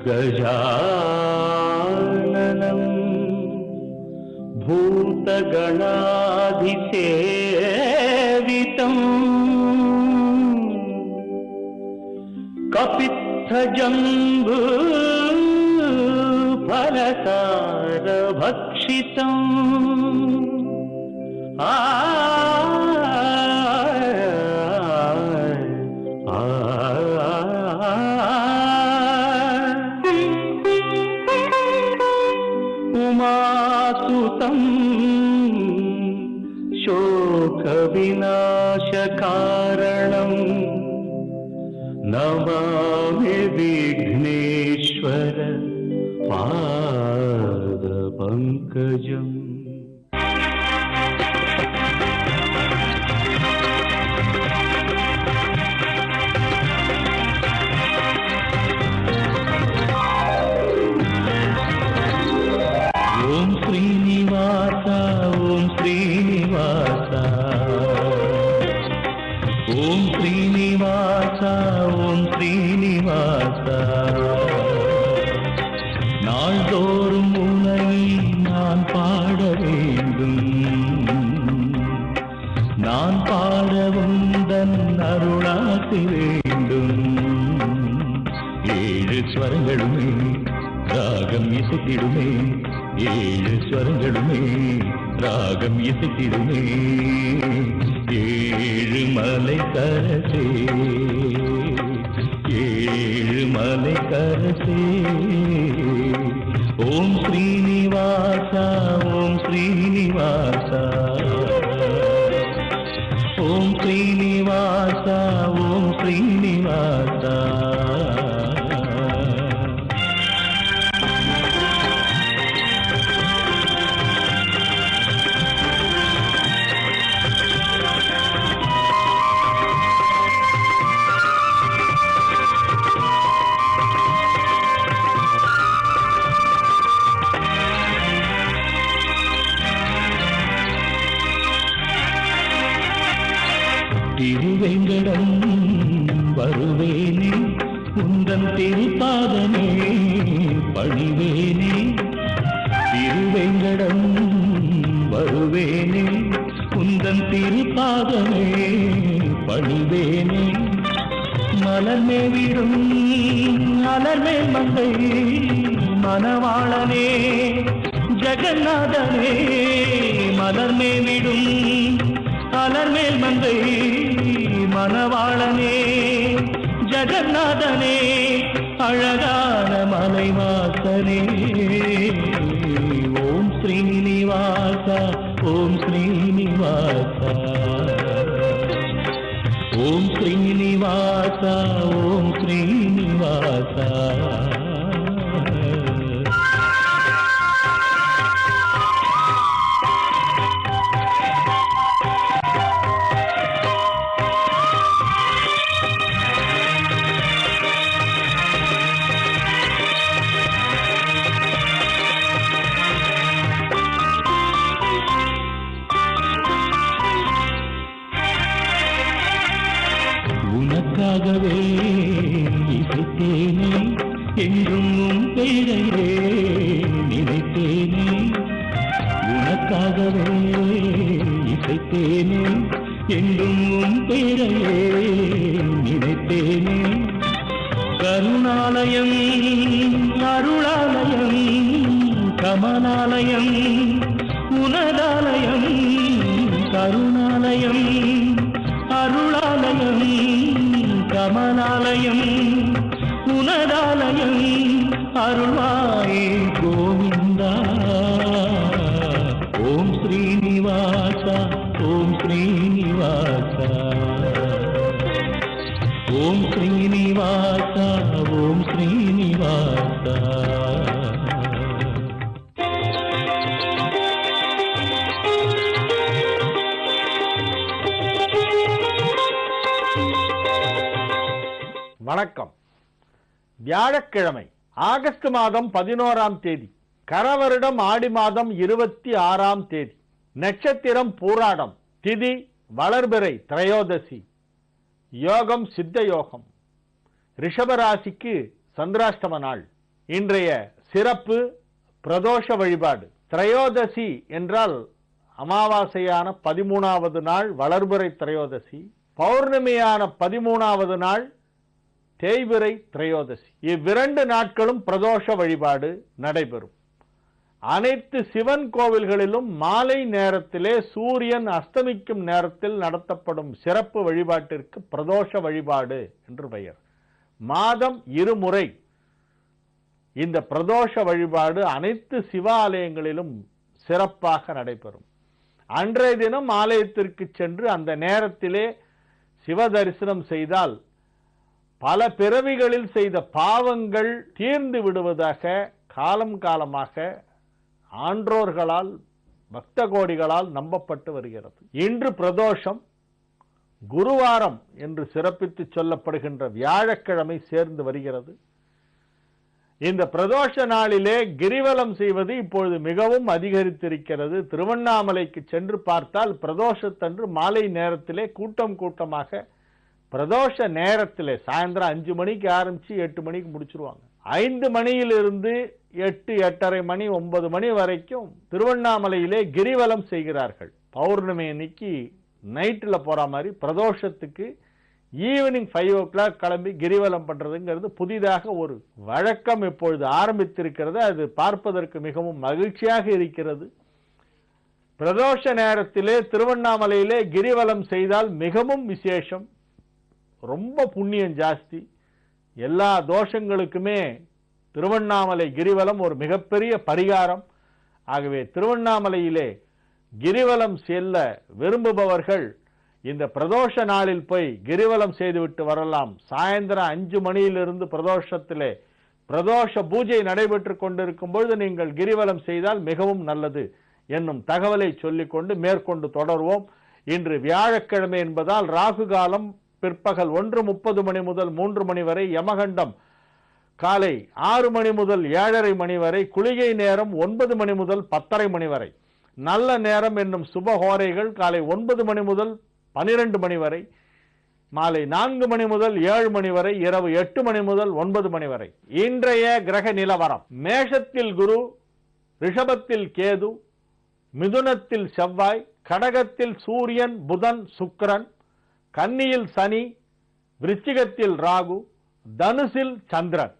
गजाननं भूतगणाधिसेवितं कपित्थजम्बू फलसारभक्षितम् उमासुतं शोकविनाशकारणं नमामि विघ्नेश्वर पादपङ्कजम्। ओम श्रीनिवास ओम श्रीनिवास ओम श्रीनिवास ओम श्रीनिवास நாள்தோறும் உன்னை நான் பாட வேண்டும் நான் பாட உந்தன் அருளாசி வேண்டும் ஏழு ஸ்வரங்களுமே ராகம் இசைத்திடுமே ஏழு ஸ்வரங்களுமே ராகம் இசைத்திடுமே ஏழு மலை கரசே ஏழு மலை கரசே ஓம் ஸ்ரீனிவாச ஓம் ஸ்ரீனிவாச ஓம் ஸ்ரீனிவாச ஓம் ஸ்ரீனிவாச திருவேங்கடம் வருவேனே உந்தன் திருப்பாதமே பணிவேனே திருவேங்கடம் வருவேனே உந்தன் திருப்பாதமே பணிவேனே மலர்மே விடும் அலர்மேல் மங்கை மணவாளனே ஜெகநாதனே மலர்மே விடும் அலர்மேல் மங்கை மணவாளனே ஜெகநாதனே அழகான மலைவாசனே ஓம் ஸ்ரீனிவாச ஓம் ஸ்ரீனிவாச ஓம் ஸ்ரீனிவாச ஓம் ஸ்ரீனிவாச உனக்காகவே இசைத்தேனே என்றும் உன் பேரையே நினைத்தேனே உனக்காகவே இசைத்தேனே என்றும் உன் பேரையே நினைத்தேனே கருணாலயம் அருளாலயம் கமலாலயம் உனதாலயம் கருணாலயம் அருளாலயம் கமலாலயம் உனதாலயம் அருள்வாயே கோவிந்தா ஓம் ஸ்ரீனிவாச ஓம் ஸ்ரீனிவாச ஓம் ஸ்ரீனிவாச ஓம் ஸ்ரீனிவாச வணக்கம். வியாழக்கிழமை ஆகஸ்ட் மாதம் 11ஆம் தேதி, கரவருடம் ஆடி மாதம் 26ஆம் தேதி, நட்சத்திரம் பூராடம், திதி வளர்பிறை திரையோதசி, யோகம் சித்த யோகம். ரிஷபராசிக்கு சந்திராஷ்டம நாள். இன்றைய சிறப்பு பிரதோஷ வழிபாடு. திரையோதசி என்றால் அமாவாசையான 13வது நாள் வளர்பிறை திரையோதசி, பௌர்ணமியான 13வது நாள் தேய்பிறை திரையோதசி. இவ்விரண்டு நாட்களும் பிரதோஷ வழிபாடு நடைபெறும். அனைத்து சிவன் கோவில்களிலும் மாலை நேரத்திலே சூரியன் அஸ்தமிக்கும் நேரத்தில் நடத்தப்படும் சிறப்பு வழிபாட்டிற்கு பிரதோஷ வழிபாடு என்று பெயர். மாதம் இருமுறை இந்த பிரதோஷ வழிபாடு அனைத்து சிவாலயங்களிலும் சிறப்பாக நடைபெறும். அன்றைய தினம் ஆலயத்திற்கு சென்று அந்த நேரத்திலே சிவ தரிசனம் செய்தால் பல பிறவிகளில் செய்த பாவங்கள் தீர்ந்து விடுவதாக காலம் காலமாக ஆன்றோர்களால் பக்த கோடிகளால் நம்பப்பட்டு வருகிறது. இன்று பிரதோஷம், குருவாரம் என்று சிறப்பித்து சொல்லப்படுகின்ற வியாழக்கிழமை சேர்ந்து வருகிறது. இந்த பிரதோஷ நாளிலே கிரிவலம் செய்வது இப்பொழுது மிகவும் அதிகரித்திருக்கிறது. திருவண்ணாமலைக்கு சென்று பார்த்தால் பிரதோஷத்தன்று மாலை நேரத்திலே கூட்டம் கூட்டமாக பிரதோஷ நேரத்திலே சாயந்தரம் 5 மணிக்கு ஆரம்பிச்சு 8 மணிக்கு முடிச்சிருவாங்க. 5 மணியிலிருந்து 8, 8:30 மணி 9 மணி வரைக்கும் திருவண்ணாமலையிலே கிரிவலம் செய்கிறார்கள். பௌர்ணமி அன்னைக்கு நைட்டில் போற மாதிரி பிரதோஷத்துக்கு ஈவினிங் 5 o'clock கிளம்பி கிரிவலம் பண்றதுங்கிறது புதிதாக ஒரு வழக்கம் இப்பொழுது ஆரம்பித்திருக்கிறது. அது பார்ப்பதற்கு மிகவும் மகிழ்ச்சியாக இருக்கிறது. பிரதோஷ நேரத்திலே திருவண்ணாமலையிலே கிரிவலம் செய்தால் மிகவும் விசேஷம், ரொம்ப புண்ணியம் ஜாஸ்தி. எல்லா தோஷங்களுக்குமே திருவண்ணாமலை கிரிவலம் ஒரு மிகப்பெரிய பரிகாரம். ஆகவே திருவண்ணாமலையிலே கிரிவலம் செல்ல விரும்புபவர்கள் இந்த பிரதோஷ நாளில் போய் கிரிவலம் செய்துவிட்டு வரலாம். சாயந்தரம் 5 மணியிலிருந்து பிரதோஷத்திலே பிரதோஷ பூஜை நடைபெற்று கொண்டிருக்கும் பொழுது நீங்கள் கிரிவலம் செய்தால் மிகவும் நல்லது என்னும் தகவலை சொல்லிக்கொண்டு மேற்கொண்டு தொடர்வோம். இன்று வியாழக்கிழமை என்பதால் ராகு காலம் பிற்பகல் 1:30 மணி முதல் 3 மணி வரை, யமகண்டம் காலை 6 மணி முதல் 7:30 மணி வரை, குளிகை நேரம் 9 மணி முதல் 10:30 மணி வரை, நல்ல நேரம் என்னும் சுபஹோரைகள் காலை 9 மணி முதல் 12 மணி வரை, மாலை 4 மணி முதல் 7 மணி வரை, இரவு 8 மணி முதல் 9 மணி வரை. இன்றைய கிரக நிலவரம்: மேஷத்தில் குரு, ரிஷபத்தில் கேது, மிதுனத்தில் செவ்வாய், கடகத்தில் சூரியன், புதன், சுக்கிரன், கன்னியில் சனி, விருச்சிகத்தில் ராகு, தனுசில் சந்திரன்.